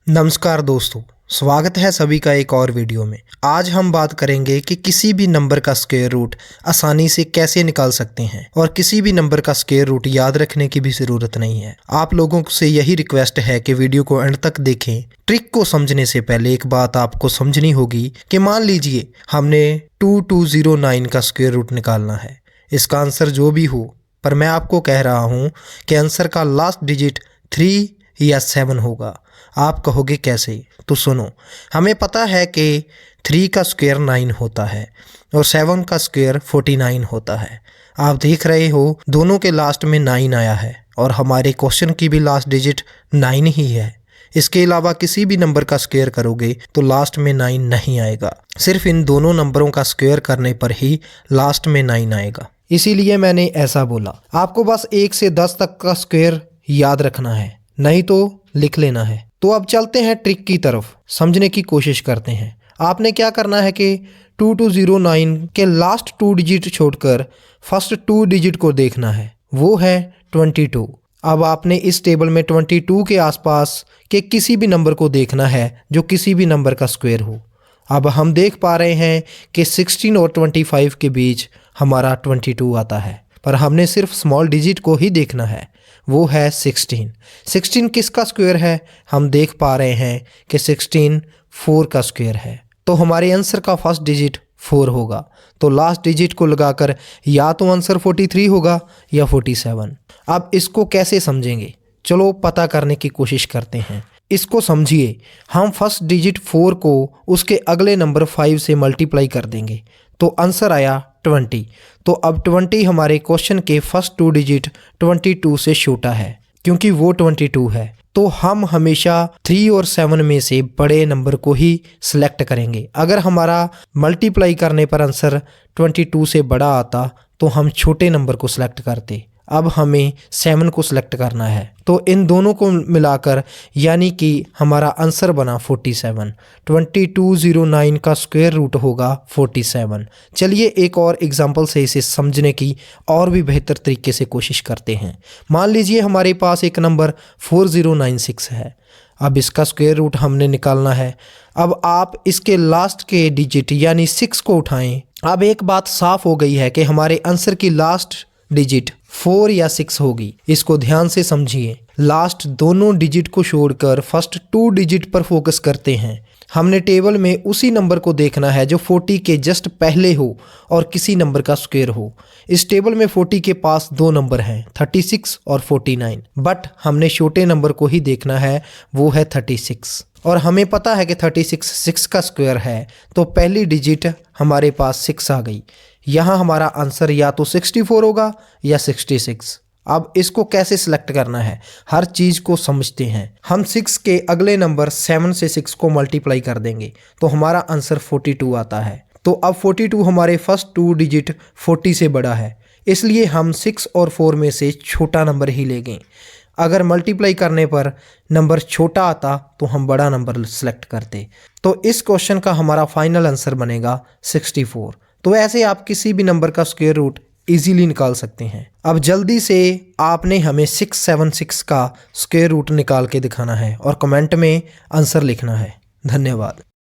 नमस्कार दोस्तों, स्वागत है सभी का एक और वीडियो में। आज हम बात करेंगे कि किसी भी नंबर का स्क्वायर रूट आसानी से कैसे निकाल सकते हैं और किसी भी नंबर का स्क्वायर रूट याद रखने की भी ज़रूरत नहीं है। आप लोगों से यही रिक्वेस्ट है कि वीडियो को एंड तक देखें। ट्रिक को समझने से पहले एक बात आपको समझनी होगी कि मान लीजिए हमने 2209 का स्क्वायर रूट निकालना है। इसका आंसर जो भी हो, पर मैं आपको कह रहा हूँ कि आंसर का लास्ट डिजिट 3 या 7 होगा। आप कहोगे कैसे? तो सुनो, हमें पता है कि 3 का स्क्वायर 9 होता है और 7 का स्क्वायर 49 होता है। आप देख रहे हो दोनों के लास्ट में 9 आया है और हमारे क्वेश्चन की भी लास्ट डिजिट 9 ही है। इसके अलावा किसी भी नंबर का स्क्वायर करोगे तो लास्ट में 9 नहीं आएगा। सिर्फ इन दोनों नंबरों का स्क्वायर करने पर ही लास्ट में 9 आएगा। इसीलिए मैंने ऐसा बोला। आपको बस 1 से 10 तक का स्क्वायर याद रखना है, नहीं तो लिख लेना है। तो अब चलते हैं ट्रिक की तरफ, समझने की कोशिश करते हैं। आपने क्या करना है कि 2209 के लास्ट 2 डिजिट छोड़कर फर्स्ट 2 डिजिट को देखना है, वो है 22। अब आपने इस टेबल में 22 के आसपास के किसी भी नंबर को देखना है जो किसी भी नंबर का स्क्वायर हो। अब हम देख पा रहे हैं कि 16 और 25 के बीच हमारा 22 आता है, पर हमने सिर्फ स्मॉल डिजिट को ही देखना है, वो है 16। 16 किसका स्क्वायर है? हम देख पा रहे हैं कि 16 4 का स्क्वायर है। तो हमारे आंसर का फर्स्ट डिजिट 4 होगा। तो लास्ट डिजिट को लगाकर या तो आंसर 43 होगा या 47। अब इसको कैसे समझेंगे? चलो पता करने की कोशिश करते हैं। इसको समझिए, हम फर्स्ट डिजिट 4 को उसके अगले नंबर 5 से मल्टीप्लाई कर देंगे तो आंसर आया 20। तो अब 20 हमारे क्वेश्चन के फर्स्ट 2 डिजिट 22 से छोटा है, क्योंकि वो 22 है। तो हम हमेशा 3 और 7 में से बड़े नंबर को ही सिलेक्ट करेंगे। अगर हमारा मल्टीप्लाई करने पर आंसर 22 से बड़ा आता तो हम छोटे नंबर को सिलेक्ट करते। अब हमें 7 को सिलेक्ट करना है, तो इन दोनों को मिलाकर यानी कि हमारा आंसर बना 47। 2209 का स्क्वायर रूट होगा 47। चलिए एक और एग्जांपल से इसे समझने की और भी बेहतर तरीके से कोशिश करते हैं। मान लीजिए हमारे पास एक नंबर 4096 है। अब इसका स्क्वायर रूट हमने निकालना है। अब आप इसके लास्ट के डिजिट यानी 6 को उठाएं। अब एक बात साफ हो गई है कि हमारे आंसर की लास्ट डिजिट 4 या 6 होगी। इसको ध्यान से समझिए। लास्ट दोनों डिजिट को छोड़कर फर्स्ट 2 डिजिट पर फोकस करते हैं। हमने टेबल में उसी नंबर को देखना है जो 40 के जस्ट पहले हो और किसी नंबर का स्क्वायर हो। इस टेबल में 40 के पास 2 नंबर हैं, 36 और 49, बट हमने छोटे नंबर को ही देखना है, वो है 36। और हमें पता है कि 36 6 का स्क्वायर है, तो पहली डिजिट हमारे पास 6 आ गई। यहाँ हमारा आंसर या तो 64 होगा या 66। अब इसको कैसे सिलेक्ट करना है, हर चीज़ को समझते हैं। हम 6 के अगले नंबर 7 से 6 को मल्टीप्लाई कर देंगे तो हमारा आंसर 42 आता है। तो अब 42 हमारे फर्स्ट 2 डिजिट 40 से बड़ा है, इसलिए हम 6 और 4 में से छोटा नंबर ही लेंगे। अगर मल्टीप्लाई करने पर नंबर छोटा आता तो हम बड़ा नंबर सेलेक्ट करते। तो इस क्वेश्चन का हमारा फाइनल आंसर बनेगा 64। तो ऐसे आप किसी भी नंबर का स्क्वायर रूट इजीली निकाल सकते हैं। अब जल्दी से आपने हमें 676 का स्क्वायर रूट निकाल के दिखाना है और कमेंट में आंसर लिखना है। धन्यवाद।